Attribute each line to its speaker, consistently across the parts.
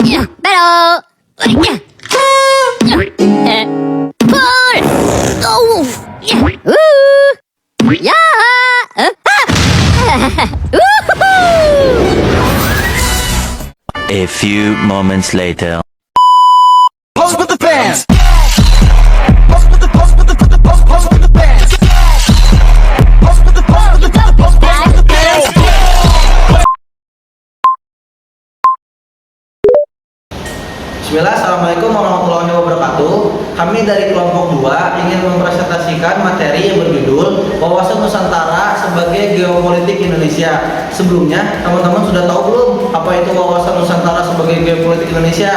Speaker 1: Battle! Pull! Oh! Ooh! Yeah!
Speaker 2: A few moments later.
Speaker 3: Pose with the fans. Pose with the pose with the pose with the fans. Pose with the pose with the pose with the fans.
Speaker 4: Bismillah, Assalamualaikum warahmatullahi wabarakatuh. Kami dari kelompok 2 ingin mempresentasikan materi yang berjudul Wawasan Nusantara sebagai Geopolitik Indonesia. Sebelumnya, teman-teman sudah tahu belum apa itu wawasan Nusantara sebagai geopolitik Indonesia?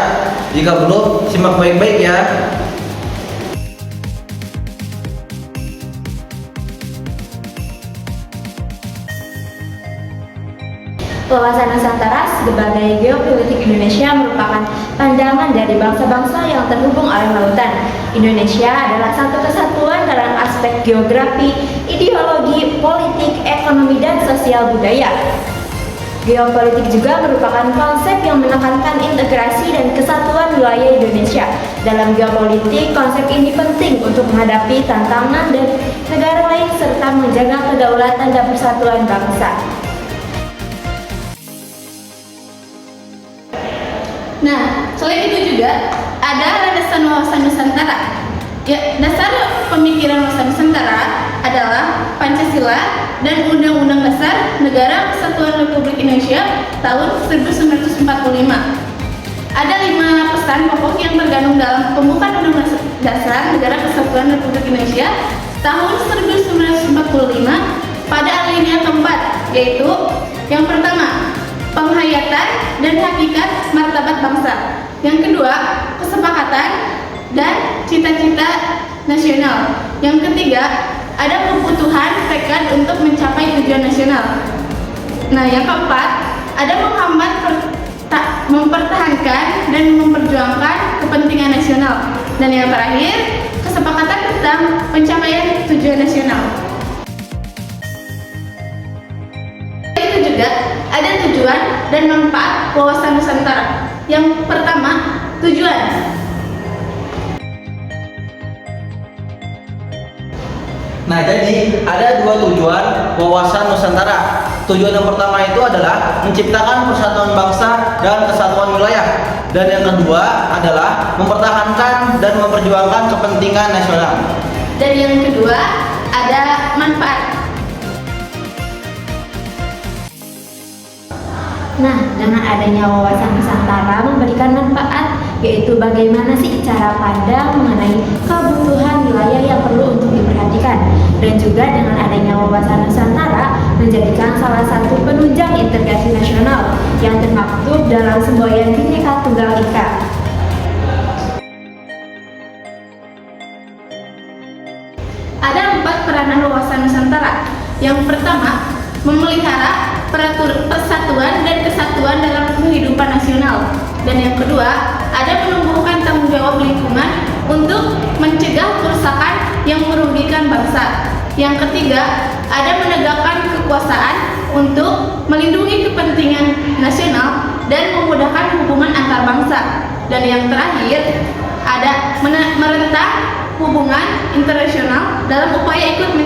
Speaker 4: Jika belum, simak baik-baik ya.
Speaker 5: Wawasan Nusantara sebagai geopolitik Indonesia merupakan pandangan dari bangsa-bangsa yang terhubung oleh lautan. Indonesia adalah satu kesatuan dalam aspek geografi, ideologi, politik, ekonomi, dan sosial budaya. Geopolitik juga merupakan konsep yang menekankan integrasi dan kesatuan wilayah Indonesia. Dalam geopolitik, konsep ini penting untuk menghadapi tantangan dari negara lain serta menjaga kedaulatan dan persatuan bangsa.
Speaker 6: Nah, selain itu juga ada landasan wawasan Nusantara. Ya, dasar pemikiran wawasan Nusantara adalah Pancasila dan Undang-Undang Dasar Negara Kesatuan Republik Indonesia tahun 1945. Ada 5 pesan pokok yang tergandung dalam pembukaan Undang-Undang Dasar Negara Kesatuan Republik Indonesia tahun 1945 pada alinea keempat, yaitu yang pertama, penghayatan dan hakikat martabat bangsa. Yang kedua, kesepakatan dan cita-cita nasional. Yang ketiga, ada kebutuhan tekad untuk mencapai tujuan nasional. Nah, yang keempat, ada mempertahankan dan memperjuangkan kepentingan nasional. Dan yang terakhir, kesepakatan tentang pencapaian tujuan nasional. Itu juga ada tujuan dan manfaat wawasan Nusantara. Yang pertama, tujuan.
Speaker 4: Nah, jadi ada 2 tujuan wawasan Nusantara. Tujuan yang pertama itu adalah menciptakan persatuan bangsa dan kesatuan wilayah. Dan yang kedua adalah mempertahankan dan memperjuangkan kepentingan nasional.
Speaker 6: Dan yang kedua, ada manfaat.
Speaker 5: Nah, dengan adanya wawasan Nusantara memberikan manfaat, yaitu bagaimana sih cara pandang mengenai kebutuhan wilayah yang perlu untuk diperhatikan. Dan juga dengan adanya wawasan Nusantara menjadikan salah satu penunjang integrasi nasional yang termaktub dalam semboyan Bhinneka Tunggal Ika.
Speaker 6: Ada 4 peranan wawasan Nusantara. Yang pertama, memelihara persatuan dan kesatuan dalam kehidupan nasional. Dan yang kedua, ada menumbuhkan tanggung jawab lingkungan untuk mencegah kerusakan yang merugikan bangsa. Yang ketiga, ada menegakkan kekuasaan untuk melindungi kepentingan nasional dan memudahkan hubungan antar bangsa. Dan yang terakhir, ada merentang hubungan internasional dalam upaya ikut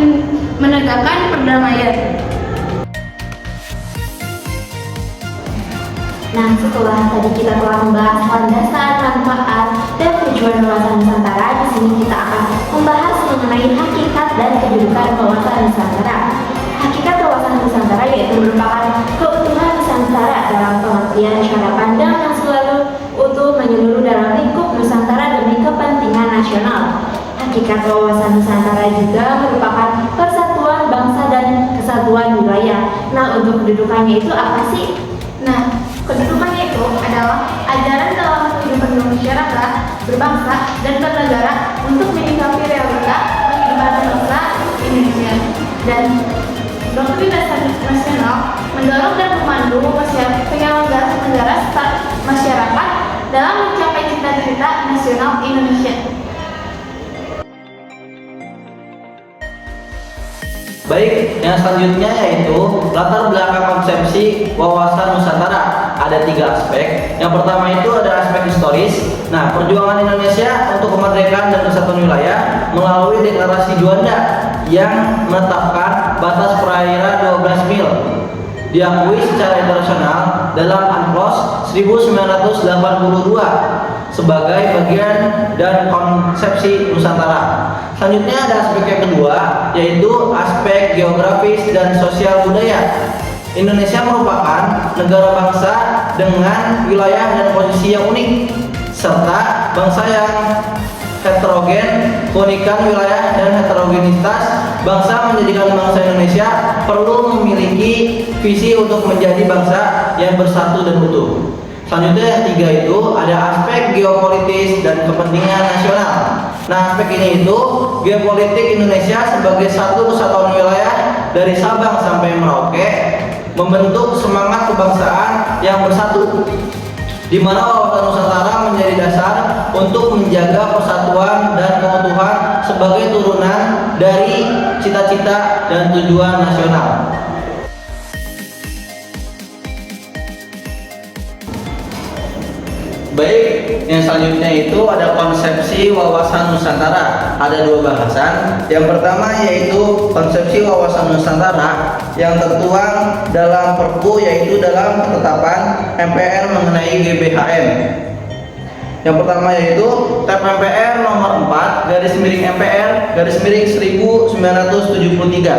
Speaker 6: menegakkan perdamaian.
Speaker 5: Nah, setelah tadi kita telah membahas landasan, manfaat, dan tujuan wawasan Nusantara, di sini kita akan membahas mengenai hakikat dan kedudukan wawasan Nusantara. Hakikat wawasan Nusantara yaitu merupakan keutuhan Nusantara dalam pengertian cara pandang yang selalu utuh menyeluruh dalam lingkup Nusantara demi kepentingan nasional. Hakikat wawasan Nusantara juga merupakan persatuan bangsa dan kesatuan wilayah. Nah, untuk kedudukannya itu apa sih?
Speaker 6: Nah, kedudukannya itu adalah ajaran dalam kehidupan bermasyarakat, berbangsa, dan bernegara untuk menyikapi realita kehidupan bangsa Indonesia. Dan doktrin dasar nasional mendorong dan memandu penyelenggara negara serta masyarakat dalam mencapai cita-cita nasional Indonesia.
Speaker 4: Baik, yang selanjutnya yaitu latar belakang konsepsi wawasan Nusantara. ada 3 aspek. Yang pertama itu ada aspek historis. Nah, perjuangan Indonesia untuk kemerdekaan dan kesatuan wilayah melalui Deklarasi Juanda yang menetapkan batas perairan 12 mil diakui secara internasional dalam UNCLOS 1982 sebagai bagian dan konsepsi Nusantara. Selanjutnya ada aspek yang kedua, yaitu aspek geografis dan sosial budaya. Indonesia merupakan negara bangsa dengan wilayah dan posisi yang unik, serta bangsa yang heterogen. Keunikan wilayah dan heterogenitas bangsa menjadikan bangsa Indonesia perlu memiliki visi untuk menjadi bangsa yang bersatu dan utuh. Selanjutnya yang 3 itu ada aspek geopolitis dan kepentingan nasional. Nah, aspek ini itu geopolitik Indonesia sebagai satu kesatuan wilayah dari Sabang sampai Merauke membentuk semangat kebangsaan yang bersatu, di mana wawasan Nusantara menjadi dasar untuk menjaga persatuan dan keutuhan sebagai turunan dari cita-cita dan tujuan nasional. Baik, yang selanjutnya itu ada konsepsi wawasan Nusantara. Ada 2 bahasan. Yang pertama yaitu konsepsi wawasan Nusantara yang tertuang dalam Perpu, yaitu dalam ketetapan MPR mengenai GBHM. Yang pertama yaitu TAP MPR nomor 4/MPR/1973.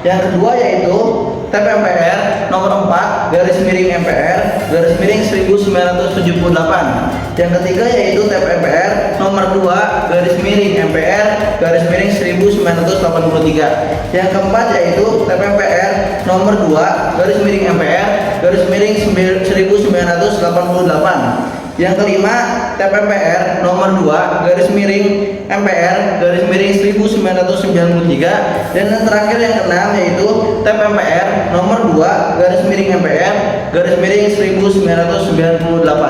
Speaker 4: Yang kedua yaitu TAP MPR nomor 4/MPR/1978. Yang ketiga yaitu TAP MPR nomor 2/MPR/1983. Yang keempat yaitu TAP MPR nomor 2/MPR/1988. Yang kelima, TAP MPR nomor 2/MPR/1993. Dan yang terakhir yang keenam yaitu TAP MPR nomor 2/MPR/1998.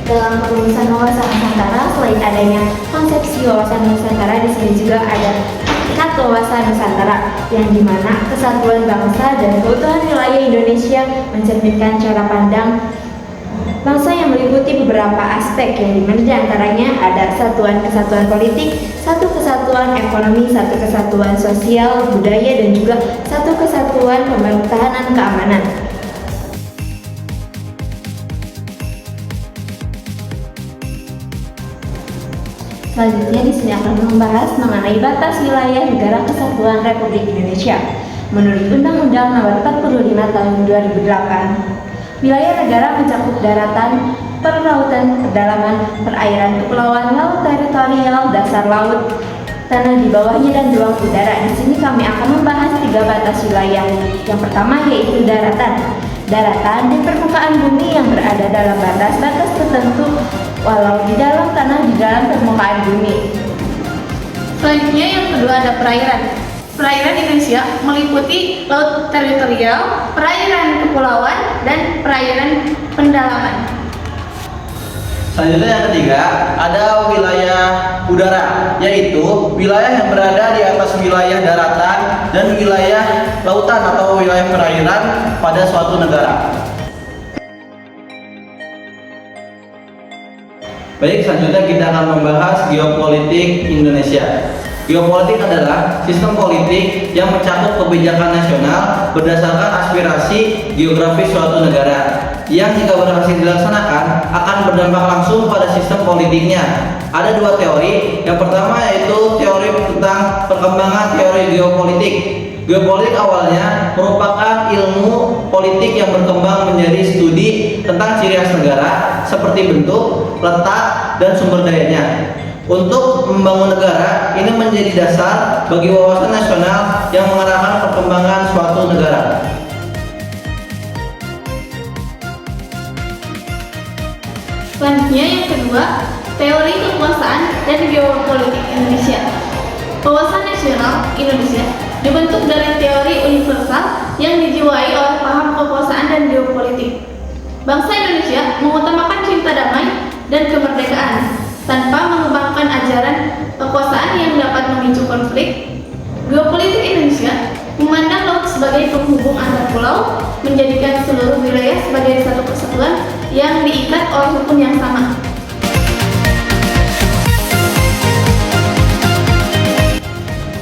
Speaker 5: Dalam perumusan wawasan Nusantara, selain adanya konsepsi wawasan Nusantara, di sini juga ada hakikat wawasan Nusantara, yang dimana kesatuan bangsa dan keutuhan wilayah Indonesia mencerminkan cara pandang bangsa yang meliputi beberapa aspek, yang dimana diantaranya ada kesatuan politik, kesatuan ekonomi, kesatuan sosial, budaya, dan juga kesatuan pertahanan keamanan. Selanjutnya di sini akan membahas mengenai batas wilayah Negara Kesatuan Republik Indonesia. Menurut Undang-Undang Nomor 45 Tahun 2008, wilayah negara mencakup daratan, perlautan, pedalaman, perairan, kepulauan, laut teritorial, dasar laut, tanah di bawahnya, dan ruang udara. Di sini kami akan membahas 3 batas wilayah. Yang pertama yaitu daratan. Daratan di permukaan bumi yang berada dalam batas-batas tertentu, walau di dalam tanah di dalam permukaan bumi.
Speaker 6: Selanjutnya yang kedua ada perairan. Perairan Indonesia meliputi laut teritorial, perairan kepulauan, dan perairan pendalaman.
Speaker 4: Selanjutnya yang ketiga ada wilayah udara, yaitu wilayah yang berada di atas wilayah daratan dan wilayah lautan atau wilayah perairan pada suatu negara. Baik, selanjutnya kita akan membahas geopolitik Indonesia. Geopolitik adalah sistem politik yang mencakup kebijakan nasional berdasarkan aspirasi geografis suatu negara, yang jika berhasil dilaksanakan akan berdampak langsung pada sistem politiknya. Ada 2 teori. Yang pertama yaitu teori tentang perkembangan teori geopolitik. Geopolitik awalnya merupakan ilmu politik yang berkembang menjadi studi tentang ciri khas negara seperti bentuk, letak, dan sumber dayanya. Untuk membangun negara, ini menjadi dasar bagi wawasan nasional yang mengarahkan perkembangan suatu negara.
Speaker 6: Selanjutnya yang kedua, teori kekuasaan dan geopolitik Indonesia. Wawasan nasional Indonesia dibentuk dari teori universal yang dijiwai oleh paham kekuasaan dan geopolitik. Bangsa Indonesia mengutamakan cinta damai dan kemerdekaan tanpa mengembangkan ajaran kekuasaan yang dapat memicu konflik. Geopolitik Indonesia sebagai penghubung antar pulau, menjadikan seluruh wilayah sebagai satu kesatuan yang diikat oleh hukum yang sama.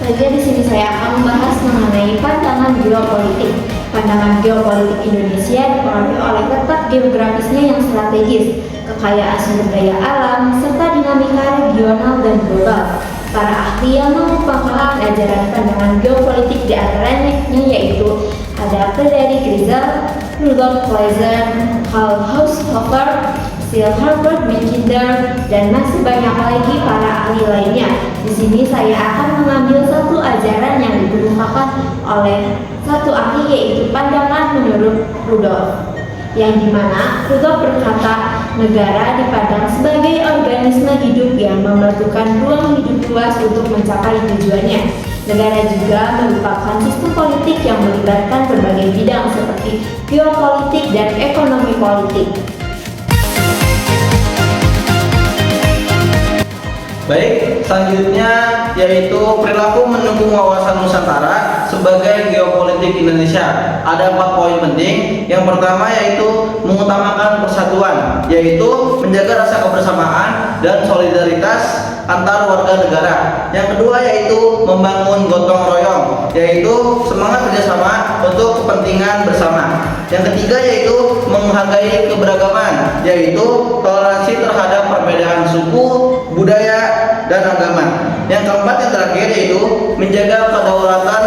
Speaker 5: Selanjutnya di sini saya akan membahas mengenai pandangan geopolitik. Pandangan geopolitik Indonesia dipengaruhi oleh letak geografisnya yang strategis, kekayaan sumber daya alam, serta dinamika regional dan global. Para ahli yang mengemukakan ajaran pandangan geopolitik di antaranya yaitu ada Frederick Rizal, Rudolf Kleiser, Karl Haushofer, Sil Herbert Mackinder, dan masih banyak lagi para ahli lainnya. Di sini saya akan mengambil satu ajaran yang dikemukakan oleh satu ahli yaitu pandangan menurut Rudolf, yang dimana Rudolf berkata negara dipandang sebagai organisme hidup yang memerlukan ruang hidup luas untuk mencapai tujuannya. Negara juga merupakan sistem politik yang melibatkan berbagai bidang seperti geopolitik dan ekonomi politik.
Speaker 4: Baik, selanjutnya yaitu perilaku mendukung wawasan Nusantara sebagai geopolitik Indonesia. Ada 4 poin penting. Yang pertama yaitu mengutamakan persatuan, yaitu menjaga rasa kebersamaan dan solidaritas antar warga negara. Yang kedua yaitu membangun gotong royong, yaitu semangat kerjasama untuk kepentingan bersama. Yang ketiga yaitu menghargai keberagaman, yaitu toleransi terhadap perbedaan suku, budaya, dan agama. Yang keempat yang terakhir yaitu menjaga kedaulatan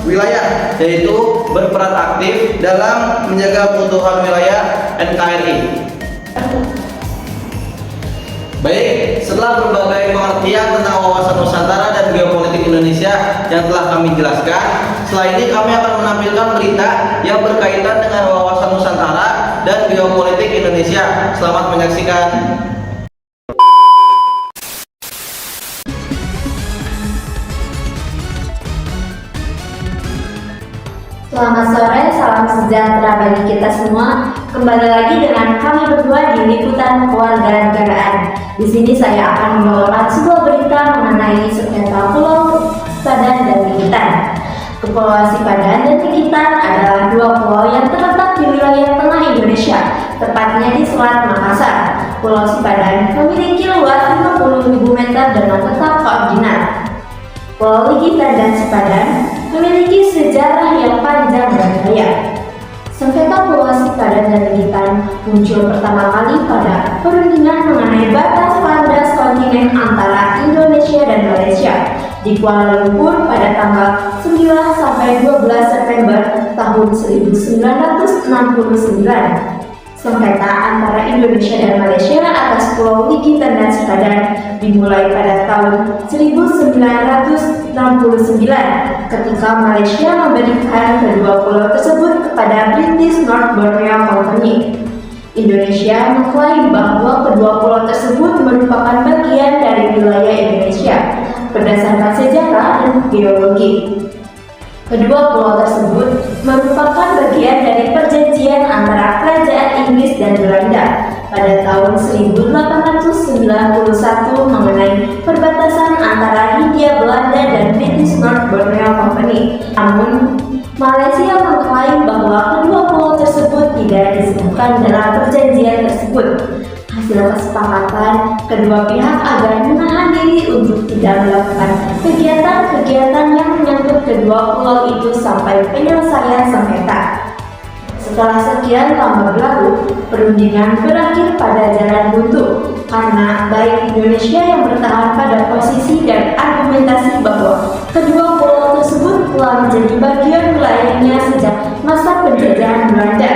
Speaker 4: wilayah, yaitu berperan aktif dalam menjaga keutuhan wilayah NKRI. Baik, setelah berbagai pengertian tentang wawasan Nusantara dan geopolitik Indonesia yang telah kami jelaskan, setelah ini kami akan menampilkan berita yang berkaitan dengan wawasan Nusantara dan geopolitik Indonesia. Selamat menyaksikan.
Speaker 5: Selamat sore, salam sejahtera bagi kita semua. Kembali lagi dengan kami berdua di Liputan Kewarganegaraan. Di sini saya akan membawakan sebuah berita mengenai sengketa Pulau Sipadan dan Ligitan. Kepulauan Sipadan dan Ligitan adalah 2 pulau yang terletak di wilayah tengah Indonesia, tepatnya di Selat Makassar. Pulau Sipadan memiliki luas 50.000 meter dengan letak koordinat. Pulau Ligitan dan Sipadan memiliki sejarah yang panjang dan kaya. Sengketa Pulau Sipadan dan Ligitan muncul pertama kali pada perundingan mengenai batas landas kontinen antara Indonesia dan Malaysia di Kuala Lumpur pada tanggal 9 sampai 12 September tahun 1969. Sengketa antara Indonesia dan Malaysia atas Pulau Ligitan dan Sipadan dimulai pada tahun 1969 ketika Malaysia memberikan kedua pulau tersebut kepada British North Borneo Company. Indonesia mengklaim bahwa kedua pulau tersebut merupakan bagian dari wilayah Indonesia berdasarkan sejarah dan geologi. Kedua pulau tersebut merupakan bagian dari perjanjian antara Kerajaan Inggris dan Belanda pada tahun 1891 mengenai perbatasan antara Hindia Belanda dan British North Borneo Company. Namun, Malaysia mengklaim bahwa kedua pulau tersebut tidak disebutkan dalam perjanjian tersebut. Hasil kesepakatan kedua pihak agar menahan diri untuk tidak melakukan kegiatan-kegiatan yang menyangkut kedua pulau itu sampai penyelesaian sengketa. Setelah sekian lama berlalu, perundingan berakhir pada jalan buntu karena baik Indonesia yang bertahan pada posisi dan argumentasi bahwa kedua pulau tersebut telah menjadi bagian wilayahnya sejak masa penjajahan Belanda,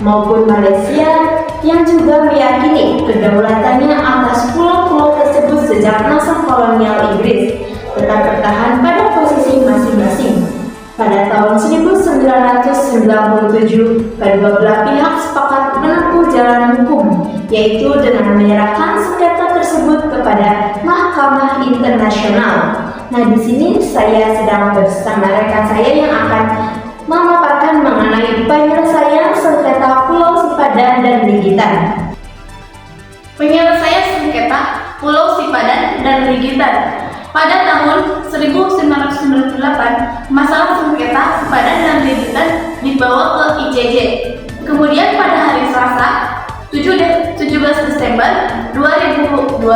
Speaker 5: maupun Malaysia yang juga meyakini kedaulatannya atas pulau-pulau tersebut sejak masa kolonial Inggris, tetap bertahan pada posisi masing-masing. Pada tahun 1997, kedua belah pihak sepakat menempuh jalan hukum, yaitu dengan menyerahkan sengketa tersebut kepada Mahkamah Internasional. Nah, di sini saya sedang bersama rekan saya yang akan memaparkan mengenai penyelesaian sengketa Pulau Sipadan dan Ligitan.
Speaker 6: Penyelesaian sengketa Pulau Sipadan dan Ligitan. Pada tahun 1998, masalah sengketa sepadan dan kreditan dibawa ke ICJ. Kemudian pada hari Selasa, 17 Desember 2002,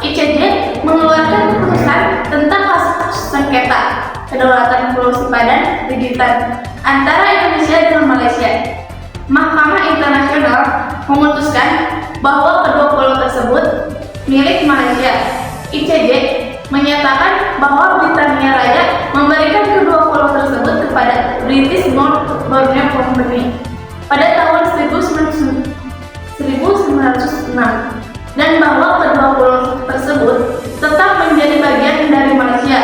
Speaker 6: ICJ mengeluarkan keputusan tentang kasus sengketa kedaulatan Pulau Sipadan kreditan antara Indonesia dan Malaysia. Mahkamah Internasional memutuskan bahwa kedua pulau tersebut milik Malaysia. ICJ menyatakan bahwa Britania Raya memberikan kedua pulau tersebut kepada British North Borneo Company pada tahun 1906 dan bahwa kedua pulau tersebut tetap menjadi bagian dari Malaysia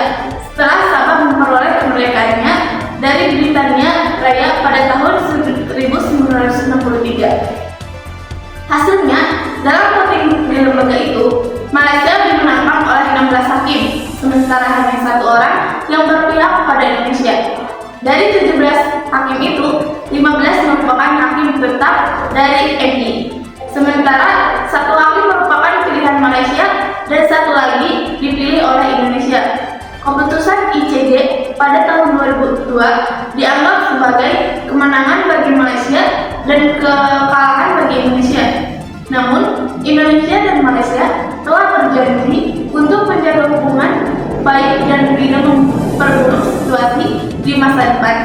Speaker 6: setelah Sabah memperoleh kemerdekaannya dari Britania Raya pada tahun 1963. Hasilnya, dalam voting di lembaga itu, Malaysia dimenangkan oleh 16 hakim, sementara hanya 1 orang yang berpihak kepada Indonesia. Dari 17 hakim itu, 15 merupakan hakim tetap dari MI. Sementara 1 hakim merupakan pilihan Malaysia dan 1 lagi dipilih oleh Indonesia. Keputusan ICJ pada tahun 2002 dianggap sebagai kemenangan bagi Malaysia dan kekalahan bagi Indonesia. Namun, Indonesia dan Malaysia telah berjanji untuk menjaga hubungan baik dan tidak memperburuk situasi di masa depan.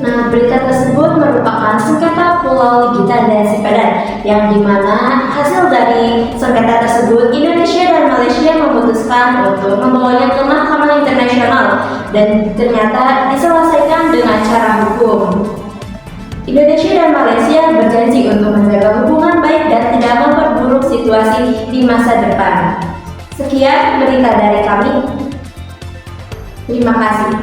Speaker 5: Nah, berita tersebut merupakan sengketa Pulau Legitan dan Sipadan, yang dimana hasil dari sengketa tersebut Indonesia dan Malaysia memutuskan untuk membawanya ke Mahkamah Internasional dan ternyata diselesaikan dengan cara hukum. Indonesia dan Malaysia berjanji untuk menjaga hubungan baik dan tidak memperburuk situasi di masa depan. Sekian berita dari kami. Terima kasih.